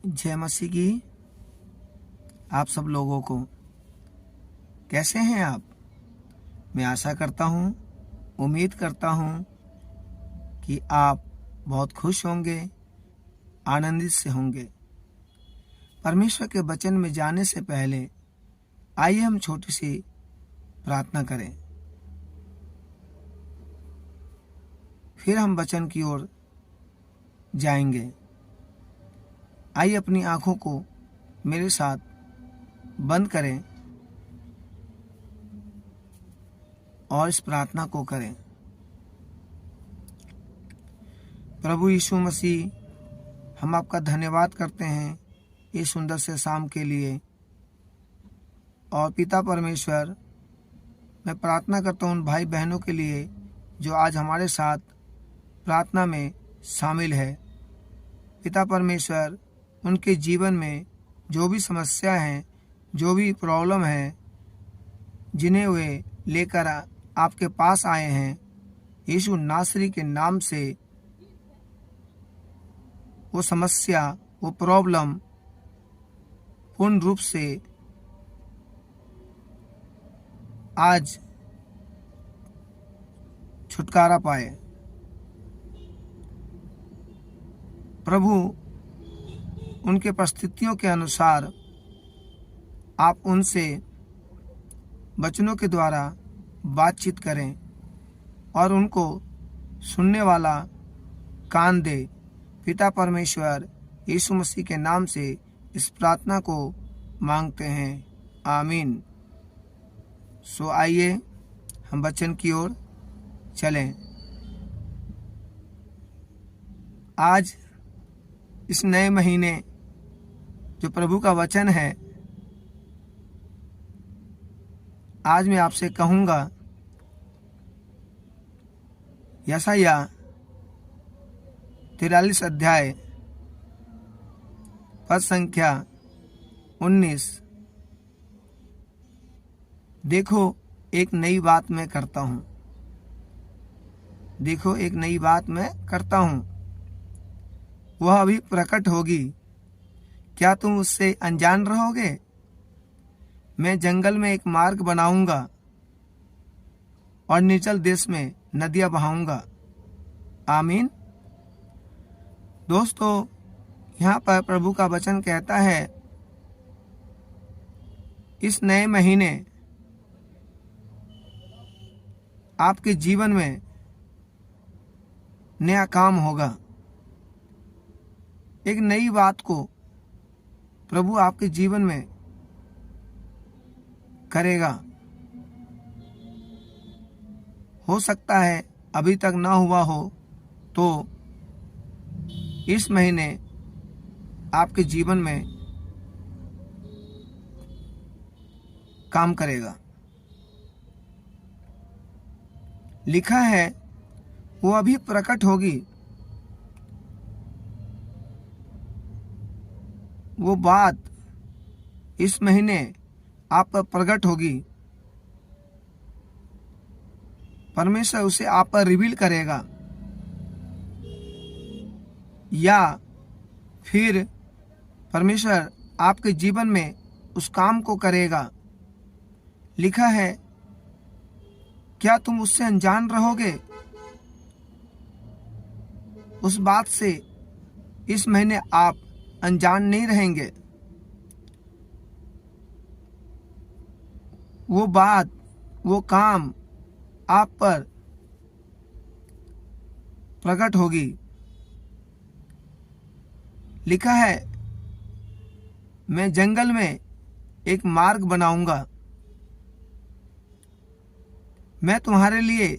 जय मसीह की आप सब लोगों को। कैसे हैं आप? मैं आशा करता हूँ, उम्मीद करता हूँ कि आप बहुत खुश होंगे, आनंदित से होंगे। परमेश्वर के वचन में जाने से पहले आइए हम छोटी सी प्रार्थना करें, फिर हम वचन की ओर जाएंगे। आइए अपनी आंखों को मेरे साथ बंद करें और इस प्रार्थना को करें। प्रभु यीशु मसीह, हम आपका धन्यवाद करते हैं इस सुंदर से शाम के लिए। और पिता परमेश्वर, मैं प्रार्थना करता हूँ उन भाई बहनों के लिए जो आज हमारे साथ प्रार्थना में शामिल है। पिता परमेश्वर, उनके जीवन में जो भी समस्या हैं, जो भी प्रॉब्लम है, जिन्हें वे लेकर आपके पास आए हैं, यीशु नासरी के नाम से वो समस्या, वो प्रॉब्लम पूर्ण रूप से आज छुटकारा पाए। प्रभु, उनके परिस्थितियों के अनुसार आप उनसे वचनों के द्वारा बातचीत करें और उनको सुनने वाला कान दे। पिता परमेश्वर, यीशु मसीह के नाम से इस प्रार्थना को मांगते हैं, आमीन। सो आइए हम वचन की ओर चलें। आज इस नए महीने जो प्रभु का वचन है, आज मैं आपसे कहूँगा यशायाह 43 अध्याय पद संख्या 19। देखो एक नई बात मैं करता हूँ, देखो एक नई बात मैं करता हूँ, वह अभी प्रकट होगी, क्या तुम उससे अनजान रहोगे? मैं जंगल में एक मार्ग बनाऊंगा और निर्जल देश में नदियां बहाऊंगा। आमीन। दोस्तों, यहाँ पर प्रभु का वचन कहता है, इस नए महीने आपके जीवन में नया काम होगा। एक नई बात को प्रभु आपके जीवन में करेगा। हो सकता है अभी तक ना हुआ हो, तो इस महीने आपके जीवन में काम करेगा। लिखा है वो अभी प्रकट होगी, वो बात इस महीने आप पर प्रकट होगी। परमेश्वर उसे आप पर रिवील करेगा, या फिर परमेश्वर आपके जीवन में उस काम को करेगा। लिखा है, क्या तुम उससे अनजान रहोगे? उस बात से इस महीने आप अनजान नहीं रहेंगे। वो बात, वो काम आप पर प्रकट होगी। लिखा है, मैं जंगल में एक मार्ग बनाऊंगा। मैं तुम्हारे लिए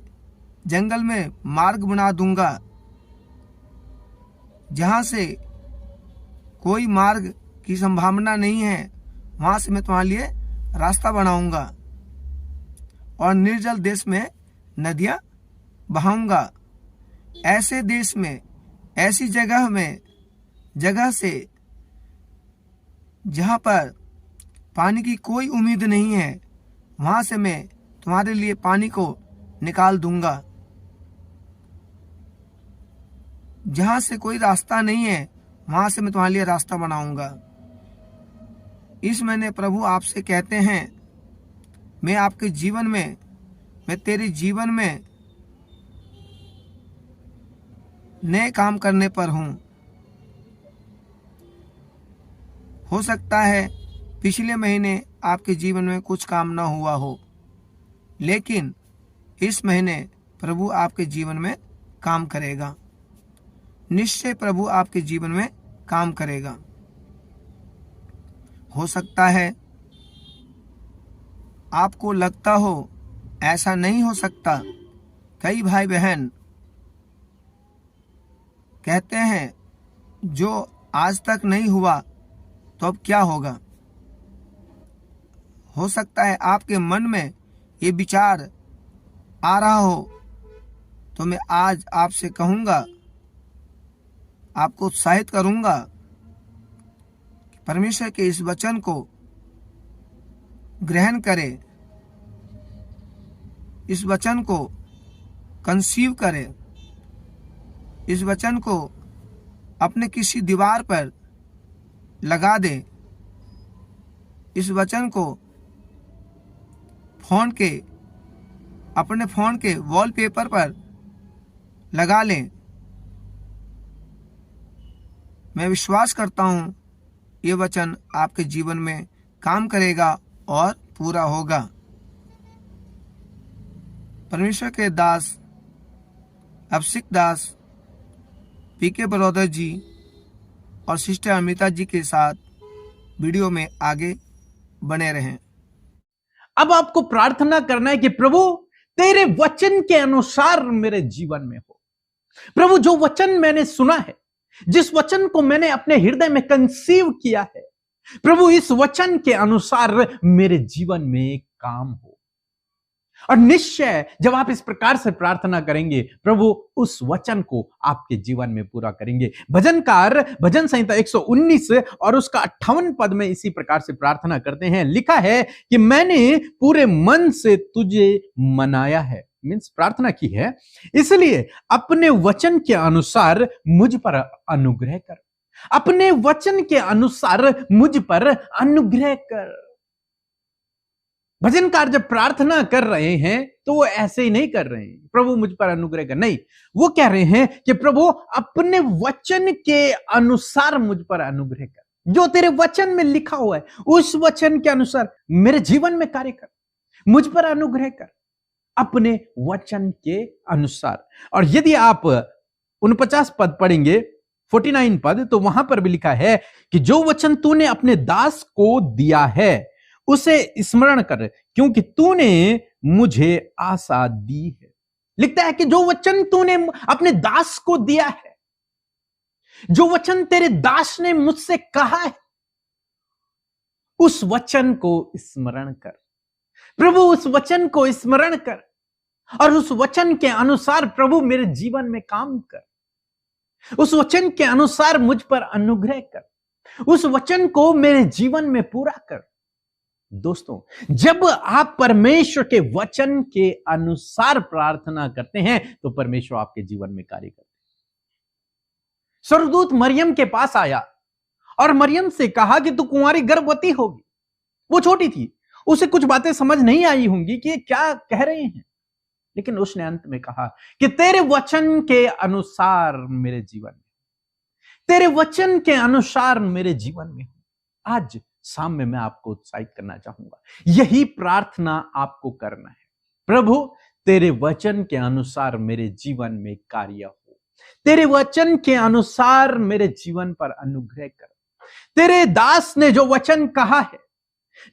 जंगल में मार्ग बना दूंगा, जहां से कोई मार्ग की संभावना नहीं है, वहां से मैं तुम्हारे लिए रास्ता बनाऊंगा और निर्जल देश में नदियां बहाऊंगा। ऐसे देश में, ऐसी जगह में, जगह से जहां पर पानी की कोई उम्मीद नहीं है, वहां से मैं तुम्हारे लिए पानी को निकाल दूंगा। जहां से कोई रास्ता नहीं है, वहां से मैं तुम्हारे लिए रास्ता बनाऊंगा। इस महीने प्रभु आपसे कहते हैं, मैं आपके जीवन में, मैं तेरे जीवन में नए काम करने पर हूं। हो सकता है पिछले महीने आपके जीवन में कुछ काम ना हुआ हो, लेकिन इस महीने प्रभु आपके जीवन में काम करेगा। निश्चय प्रभु आपके जीवन में काम करेगा। हो सकता है आपको लगता हो ऐसा नहीं हो सकता। कई भाई बहन कहते हैं जो आज तक नहीं हुआ तो अब क्या होगा। हो सकता है आपके मन में ये विचार आ रहा हो, तो मैं आज आपसे कहूँगा, आपको उत्साहित करूँगा कि परमेश्वर के इस वचन को ग्रहण करें, इस वचन को कंसीव करें, इस वचन को अपने किसी दीवार पर लगा दें, इस वचन को अपने फोन के वॉलपेपर पर लगा लें। मैं विश्वास करता हूँ ये वचन आपके जीवन में काम करेगा और पूरा होगा। परमेश्वर के दास अभिषेक दास पीके ब्रदर जी और सिस्टर अमिता जी के साथ वीडियो में आगे बने रहें। अब आपको प्रार्थना करना है कि प्रभु तेरे वचन के अनुसार मेरे जीवन में हो। प्रभु जो वचन मैंने सुना है, जिस वचन को मैंने अपने हृदय में कंसीव किया है, प्रभु इस वचन के अनुसार मेरे जीवन में काम हो। और निश्चय जब आप इस प्रकार से प्रार्थना करेंगे, प्रभु उस वचन को आपके जीवन में पूरा करेंगे। भजनकार भजन संहिता 119 और उसका 58 पद में इसी प्रकार से प्रार्थना करते हैं। लिखा है कि मैंने पूरे मन से तुझे मनाया है, मीन्स प्रार्थना की है, इसलिए अपने वचन के अनुसार मुझ पर अनुग्रह कर। अपने वचन के अनुसार मुझ पर अनुग्रह कर। भजनकार जब प्रार्थना कर रहे हैं तो वो ऐसे ही नहीं कर रहे हैं प्रभु मुझ पर अनुग्रह कर, नहीं, वो कह रहे हैं कि प्रभु अपने वचन के अनुसार मुझ पर अनुग्रह कर। जो तेरे वचन में लिखा हुआ है उस वचन के अनुसार मेरे जीवन में कार्य कर, मुझ पर अनुग्रह कर अपने वचन के अनुसार। और यदि आप 49 पद पढ़ेंगे, 49 पद, तो वहां पर भी लिखा है कि जो वचन तूने अपने दास को दिया है उसे स्मरण कर, क्योंकि तूने मुझे आशा दी है। लिखता है कि जो वचन तूने अपने दास को दिया है, जो वचन तेरे दास ने मुझसे कहा है, उस वचन को स्मरण कर। प्रभु उस वचन को स्मरण कर और उस वचन के अनुसार प्रभु मेरे जीवन में काम कर। उस वचन के अनुसार मुझ पर अनुग्रह कर, उस वचन को मेरे जीवन में पूरा कर। दोस्तों, जब आप परमेश्वर के वचन के अनुसार प्रार्थना करते हैं तो परमेश्वर आपके जीवन में कार्य करते हैं। स्वर्गदूत मरियम के पास आया और मरियम से कहा कि तू कुंवारी गर्भवती होगी। वो छोटी थी, उसे कुछ बातें समझ नहीं आई होंगी कि ये क्या कह रहे हैं, लेकिन उसने अंत में कहा कि तेरे वचन के अनुसार मेरे जीवन में, तेरे वचन के अनुसार मेरे जीवन में। आज शाम में मैं आपको उत्साहित करना चाहूंगा, यही प्रार्थना आपको करना है। प्रभु तेरे वचन के अनुसार मेरे जीवन में कार्य हो, तेरे वचन के अनुसार मेरे जीवन पर अनुग्रह कर। तेरे दास ने जो वचन कहा है,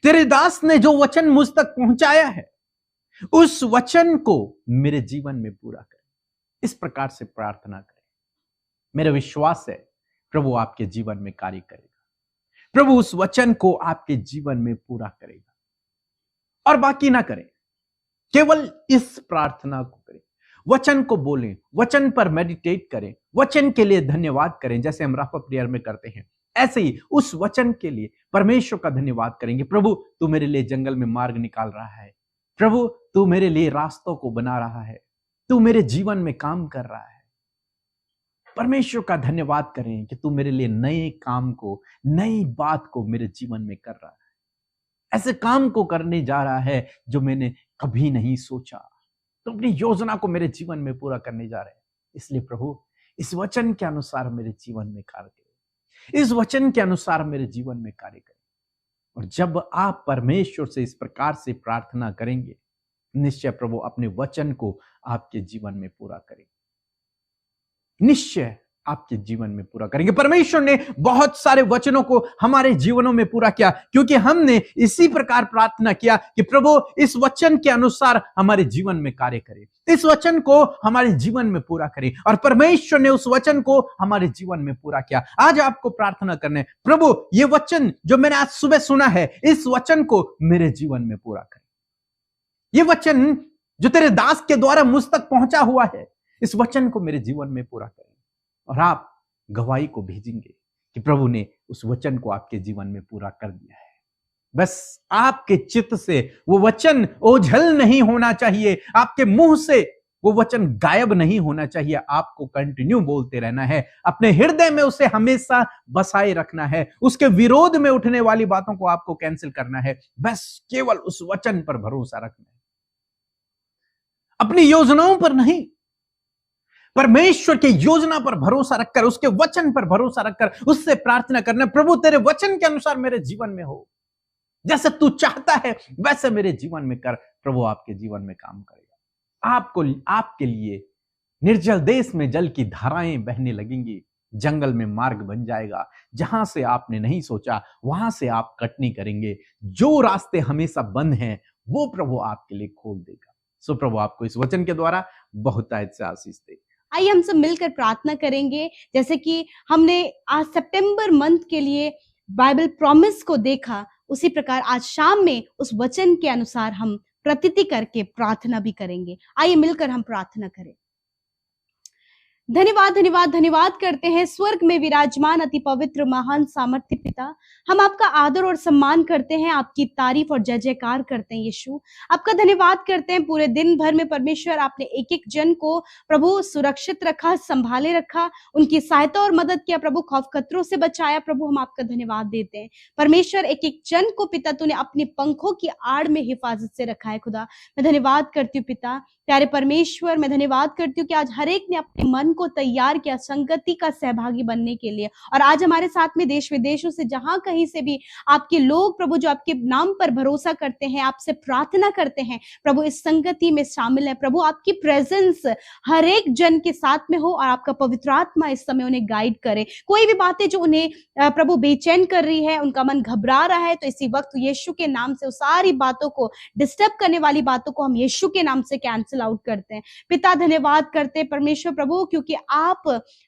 तेरे दास ने जो वचन मुझ तक पहुंचाया है, उस वचन को मेरे जीवन में पूरा कर। इस प्रकार से प्रार्थना करें। मेरा विश्वास है प्रभु आपके जीवन में कार्य करेगा, प्रभु उस वचन को आपके जीवन में पूरा करेगा। और बाकी ना करें, केवल इस प्रार्थना को करें, वचन को बोलें, वचन पर मेडिटेट करें, वचन के लिए धन्यवाद करें, जैसे हम राफा प्रेयर में करते हैं। ऐसे ही उस वचन के लिए परमेश्वर का धन्यवाद करेंगे। प्रभु तू मेरे लिए जंगल में मार्ग निकाल रहा है, प्रभु तू मेरे लिए रास्तों को बना रहा है, तू मेरे जीवन में काम कर रहा है। परमेश्वर का धन्यवाद करें कि तू मेरे लिए नए काम को, नई बात को मेरे जीवन में कर रहा है। ऐसे काम को करने जा रहा है जो मैंने कभी नहीं सोचा। तो अपनी योजना को मेरे जीवन में पूरा करने जा रहे हैं। इसलिए प्रभु इस वचन के अनुसार मेरे जीवन में कार्य करें, इस वचन के अनुसार मेरे जीवन में कार्य करें। और जब आप परमेश्वर से इस प्रकार से प्रार्थना करेंगे, निश्चय प्रभु अपने वचन को आपके जीवन में पूरा करेंगे, निश्चय आपके जीवन में पूरा करेंगे। परमेश्वर ने बहुत सारे वचनों को हमारे जीवनों में पूरा किया, क्योंकि हमने इसी प्रकार प्रार्थना किया कि प्रभु इस वचन के अनुसार हमारे जीवन में कार्य करे, इस वचन को हमारे जीवन में पूरा करे। और परमेश्वर ने उस वचन को हमारे जीवन में पूरा किया। आज आपको प्रार्थना करना है, प्रभु ये वचन जो मैंने आज सुबह सुना है, इस वचन को मेरे जीवन में पूरा करे। ये वचन जो तेरे दास के द्वारा मुझ तक पहुंचा हुआ है, इस वचन को मेरे जीवन में पूरा करें। और आप गवाही को भेजेंगे कि प्रभु ने उस वचन को आपके जीवन में पूरा कर दिया है। बस आपके चित्त से वो वचन ओझल नहीं होना चाहिए, आपके मुंह से वो वचन गायब नहीं होना चाहिए। आपको कंटिन्यू बोलते रहना है, अपने हृदय में उसे हमेशा बसाए रखना है। उसके विरोध में उठने वाली बातों को आपको कैंसिल करना है। बस केवल उस वचन पर भरोसा रखना है, अपनी योजनाओं पर नहीं, परमेश्वर की योजना पर भरोसा रखकर, उसके वचन पर भरोसा रखकर उससे प्रार्थना करना, प्रभु तेरे वचन के अनुसार मेरे जीवन में हो, जैसे तू चाहता है वैसे मेरे जीवन में कर। प्रभु आपके जीवन में काम करेगा। आपको, आपके लिए निर्जल देश में जल की धाराएं बहने लगेंगी, जंगल में मार्ग बन जाएगा। जहां से आपने नहीं सोचा वहां से आप कटनी करेंगे। जो रास्ते हमेशा बंद हैं वो प्रभु आपके लिए खोल देगा। सो प्रभु आपको इस वचन के द्वारा बहुतायत से आशीष दे। आइए हम सब मिलकर प्रार्थना करेंगे। जैसे कि हमने आज सितंबर मंथ के लिए बाइबल प्रॉमिस को देखा, उसी प्रकार आज शाम में उस वचन के अनुसार हम प्रतीति करके प्रार्थना भी करेंगे। आइए मिलकर हम प्रार्थना करें। धन्यवाद धन्यवाद धन्यवाद करते हैं स्वर्ग में विराजमान अति पवित्र महान सामर्थ्य पिता। हम आपका आदर और सम्मान करते हैं, आपकी तारीफ और जय जयकार करते हैं। यीशु आपका धन्यवाद करते हैं, पूरे दिन भर में परमेश्वर आपने एक एक जन को प्रभु सुरक्षित रखा, संभाले रखा, उनकी सहायता और मदद किया प्रभु, खौफ खतरों से बचाया। प्रभु हम आपका धन्यवाद देते हैं परमेश्वर, एक एक जन को पिता तूने अपने पंखों की आड़ में हिफाजत से रखा है। खुदा मैं धन्यवाद करती हूँ पिता, प्यारे परमेश्वर मैं धन्यवाद करती हूँ कि आज हर एक ने अपने मन को तैयार किया संगति का सहभागी बनने के लिए। और आज हमारे साथ में देश विदेशों से जहां कहीं से भी आपके लोग प्रभु जो आपके नाम पर भरोसा करते हैं, आपसे प्रार्थना करते हैं प्रभु, इस संगति में शामिल है। प्रभु आपकी प्रेजेंस हर एक जन के साथ में हो और आपका पवित्र आत्मा इस समय उन्हें गाइड करे। कोई भी बातें जो उन्हें प्रभु बेचैन कर रही है, उनका मन घबरा रहा है, तो इसी वक्त यीशु के नाम से उस सारी बातों को, डिस्टर्ब करने वाली बातों को हम यीशु के नाम से कैंसिल आउट करते हैं। पिता धन्यवाद करते हैं परमेश्वर प्रभु, क्योंकि आप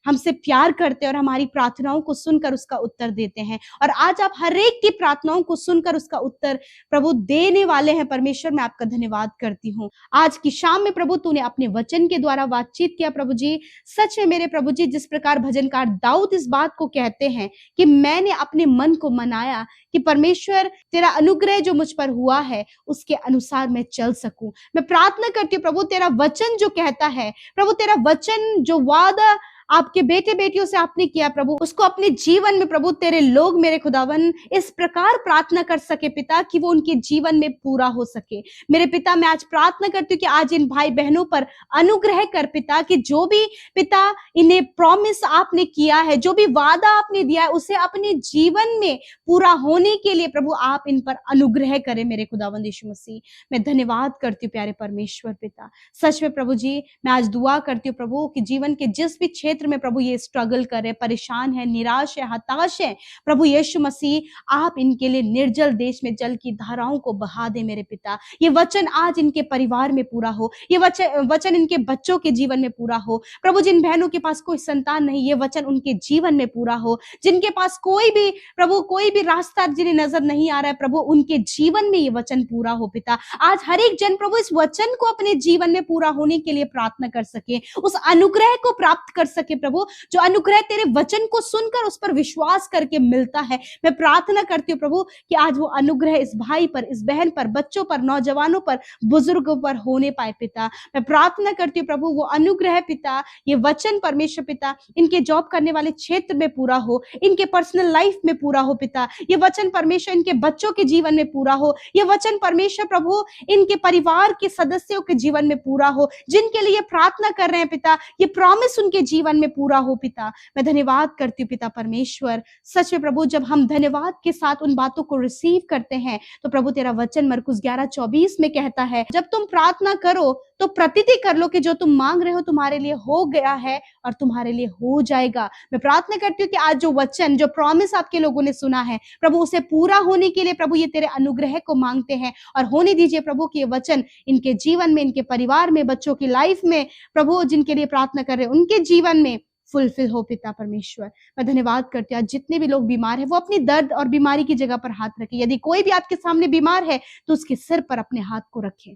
हमसे प्यार करते हैं और हमारी प्रार्थनाओं को सुनकर उसका उत्तर देते हैं। और आज आप हर एक की प्रार्थनाओं को सुनकर उसका उत्तर प्रभु देने वाले हैं। परमेश्वर मैं आपका धन्यवाद करती हूँ। आज की शाम में प्रभु तूने अपने वचन के द्वारा बातचीत किया प्रभु जी। सच में मेरे प्रभु जी, जिस प्रकार भजनकार दाऊद इस बात को कहते हैं कि मैंने अपने मन को मनाया कि परमेश्वर तेरा अनुग्रह जो मुझ पर हुआ है उसके अनुसार मैं चल सकूं। मैं प्रार्थना करती हूँ प्रभु, तेरा वचन जो कहता है प्रभु, तेरा वचन जो वादा आपके बेटे बेटियों से आपने किया प्रभु, उसको अपने जीवन में प्रभु तेरे लोग मेरे खुदावन इस प्रकार प्रार्थना कर सके पिता कि वो उनके जीवन में पूरा हो सके। मेरे पिता मैं आज प्रार्थना करती हूँ कि आज इन भाई बहनों पर अनुग्रह कर पिता, कि जो भी पिता इन्हें प्रॉमिस आपने किया है, जो भी वादा आपने दिया है, उसे अपने जीवन में पूरा होने के लिए प्रभु आप इन पर अनुग्रह करें मेरे खुदावंद यीशु मसीह। मैं धन्यवाद करती हूँ प्यारे परमेश्वर पिता। सच में प्रभु जी मैं आज दुआ करती हूँ प्रभु कि जीवन के जिस भी क्षेत्र में प्रभु ये स्ट्रगल करे, परेशान है, निराश है, हताश है, प्रभु यीशु मसीह आप इनके लिए निर्जल देश में जल की धाराओं को बहा दे मेरे पिता। ये वचन आज इनके परिवार में पूरा हो, ये वचन इनके बच्चों के जीवन में पूरा हो प्रभु। जिन बहनों के पास कोई संतान नहीं, ये वचन उनके जीवन में पूरा हो। जिनके पास कोई भी प्रभु कोई भी रास्ता जिन्हें नजर नहीं आ रहा है प्रभु, उनके जीवन में ये वचन पूरा हो पिता। आज हर एक जन प्रभु इस वचन को अपने जीवन में पूरा होने के लिए प्रार्थना कर सके, उस अनुग्रह को प्राप्त कर सके सके प्रभु, जो अनुग्रह तेरे वचन को सुनकर उस पर विश्वास करके मिलता है। मैं प्रार्थना करती हूँ प्रभु कि आज वो अनुग्रह इस भाई पर, इस बहन पर, बच्चों पर, नौजवानों पर, बुजुर्गों पर होने पाए पिता। मैं प्रार्थना करती हूँ प्रभु वो अनुग्रह पिता, ये वचन परमेश्वर पिता इनके जॉब करने वाले क्षेत्र में पूरा हो, इनके पर्सनल लाइफ में पूरा हो पिता। ये वचन परमेश्वर इनके बच्चों के जीवन में पूरा हो, ये वचन परमेश्वर प्रभु इनके परिवार के सदस्यों के जीवन में पूरा हो, जिनके लिए प्रार्थना कर रहे हैं पिता, ये प्रॉमिस उनके जीवन में पूरा हो पिता। मैं धन्यवाद करती हूँ पिता परमेश्वर। सच में प्रभु जब हम धन्यवाद के साथ उन बातों को रिसीव करते हैं तो प्रभु तेरा वचन मरकुस 11:24 में कहता है, जब तुम प्रार्थना करो तो प्रतीति कर लो कि जो तुम मांग रहे हो तुम्हारे लिए हो गया है और तुम्हारे लिए हो जाएगा। मैं प्रार्थना करती हूँ कि आज जो वचन, जो प्रॉमिस आपके लोगों ने सुना है प्रभु, उसे पूरा होने के लिए प्रभु ये तेरे अनुग्रह को मांगते हैं और होने दीजिए प्रभु कि ये वचन इनके जीवन में, इनके परिवार में, बच्चों की लाइफ में प्रभु जिनके लिए प्रार्थना कर रहे हैं उनके जीवन में फुलफिल हो पिता परमेश्वर। मैं धन्यवाद करती हूँ। आज जितने भी लोग बीमार हैं वो अपनी दर्द और बीमारी की जगह पर हाथ रखें। यदि कोई भी आपके सामने बीमार है तो उसके सिर पर अपने हाथ को रखें।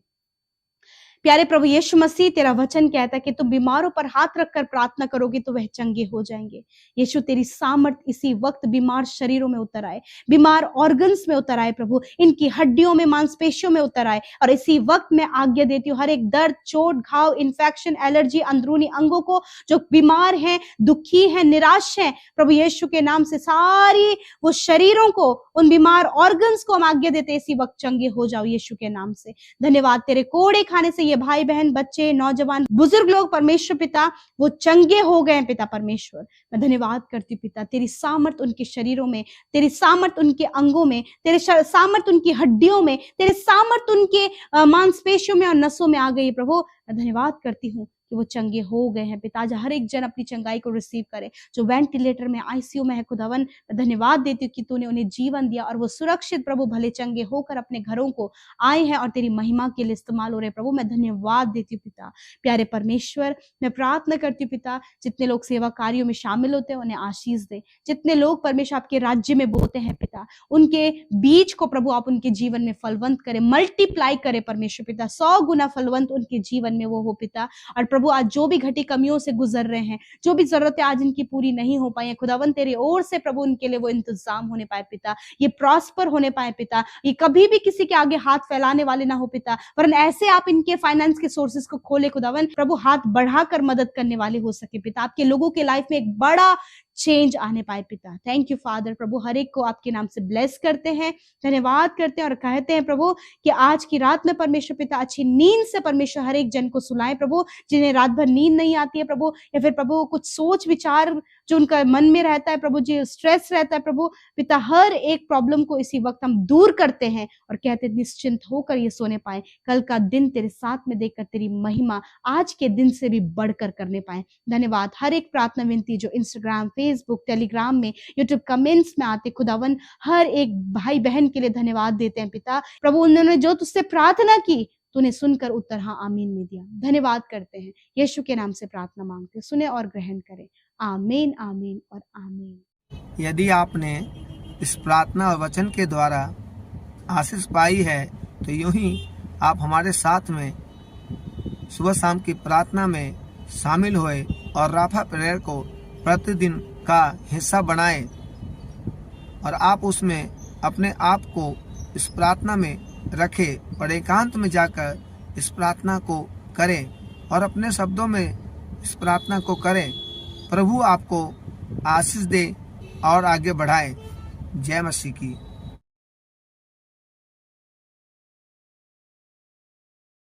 प्यारे प्रभु यीशु मसीह, तेरा वचन कहता है कि तुम बीमारों पर हाथ रखकर प्रार्थना करोगे तो वह चंगे हो जाएंगे। यीशु तेरी सामर्थ इसी वक्त बीमार शरीरों में उतर आए, बीमार ऑर्गन्स में उतर आए प्रभु, इनकी हड्डियों में, मांसपेशियों में उतर आए। और इसी वक्त मैं आज्ञा देती हूँ हर एक दर्द, चोट, घाव, इन्फेक्शन, एलर्जी, अंदरूनी अंगों को, जो बीमार हैं, दुखी हैं, निराश हैं, प्रभु यीशु के नाम से सारी वो शरीरों को, उन बीमार ऑर्गन्स को हम आज्ञा देते इसी वक्त चंगे हो जाओ यीशु के नाम से। धन्यवाद, तेरे कोड़े खाने से ये भाई बहन, बच्चे, नौजवान, बुजुर्ग लोग परमेश्वर पिता वो चंगे हो गए पिता परमेश्वर। मैं धन्यवाद करती हूँ पिता, तेरी सामर्थ उनके शरीरों में, तेरी सामर्थ उनके अंगों में, तेरे सामर्थ उनकी हड्डियों में, तेरे सामर्थ उनके मांसपेशियों में और नसों में आ गई प्रभु। मैं धन्यवाद करती हूँ कि वो चंगे हो गए हैं पिता। आज हर एक जन अपनी चंगाई को रिसीव करे, जो वेंटिलेटर में, आईसीयू में है खुदावन, मैं धन्यवाद देती हूँ कि तूने उन्हें जीवन दिया और वो सुरक्षित प्रभु भले चंगे होकर अपने घरों को आए हैं और तेरी महिमा के लिए इस्तेमाल हो रहे प्रभु। मैं धन्यवाद देती हूँ पिता। प्यारे परमेश्वर, मैं प्रार्थना करती हूँ पिता, जितने लोग सेवा कार्यों में शामिल होते हैं उन्हें आशीष दे। जितने लोग परमेश्वर आपके राज्य में बोते हैं पिता, उनके बीज को प्रभु आप उनके जीवन में फलवंत करे, मल्टीप्लाई करे परमेश्वर पिता, 100 गुना फलवंत उनके जीवन में वो हो पिता। और प्रभु आज जो भी घटी कमियों से गुजर रहे हैं, जो भी जरूरतें आज इनकी पूरी नहीं हो पाई है खुदावन, तेरी ओर से प्रभु उनके लिए वो इंतजाम होने पाए पिता, ये प्रॉस्पर होने पाए पिता, ये कभी भी किसी के आगे हाथ फैलाने वाले ना हो पिता, वरन ऐसे आप इनके फाइनेंस के सोर्सेस को खोले खुदावन, प्रभु हाथ बढ़ाकर मदद करने वाले हो सके पिता, आपके लोगों के लाइफ में एक बड़ा चेंज आने पाए पिता। Thank you father. प्रभु हर एक को आपके नाम से ब्लेस करते हैं, धन्यवाद करते हैं और कहते हैं प्रभु कि आज की रात में परमेश्वर पिता अच्छी नींद से परमेश्वर हर एक जन को सुलाए प्रभु, जिन्हें रात भर नींद नहीं आती है प्रभु, या फिर प्रभु कुछ सोच विचार जो उनका मन में रहता है प्रभु जी, स्ट्रेस रहता है प्रभु पिता, हर एक प्रॉब्लम को इसी वक्त हम दूर करते हैं और कहते हैं निश्चिंत होकर ये सोने पाए, कल का दिन तेरे साथ में देखकर तेरी महिमा आज के दिन से भी बढ़कर करने पाए। धन्यवाद। हर एक प्रार्थना विनती जो इंस्टाग्राम, फेसबुक, टेलीग्राम में, यूट्यूब कमेंट्स में आते खुदावन, हर एक भाई बहन के लिए धन्यवाद देते हैं पिता। प्रभु उन्होंने जो तुझसे प्रार्थना की तूने सुनकर उत्तर हाँ आमीन में दिया। धन्यवाद करते हैं, यीशु के नाम से प्रार्थना मांगते, सुने और ग्रहण करें। आमीन, आमीन और आमीन। यदि आपने इस प्रार्थना और वचन के द्वारा आशीष पाई है तो यूं ही आप हमारे साथ में सुबह शाम की प्रार्थना में शामिल हुए और राफा प्रेयर को प्रतिदिन का हिस्सा बनाएं और आप उसमें अपने आप को इस प्रार्थना में रखें और एकांत में जाकर इस प्रार्थना को करें और अपने शब्दों में इस प्रार्थना को करें। प्रभु आपको आशीष दे और आगे बढ़ाए। जय मसीह की।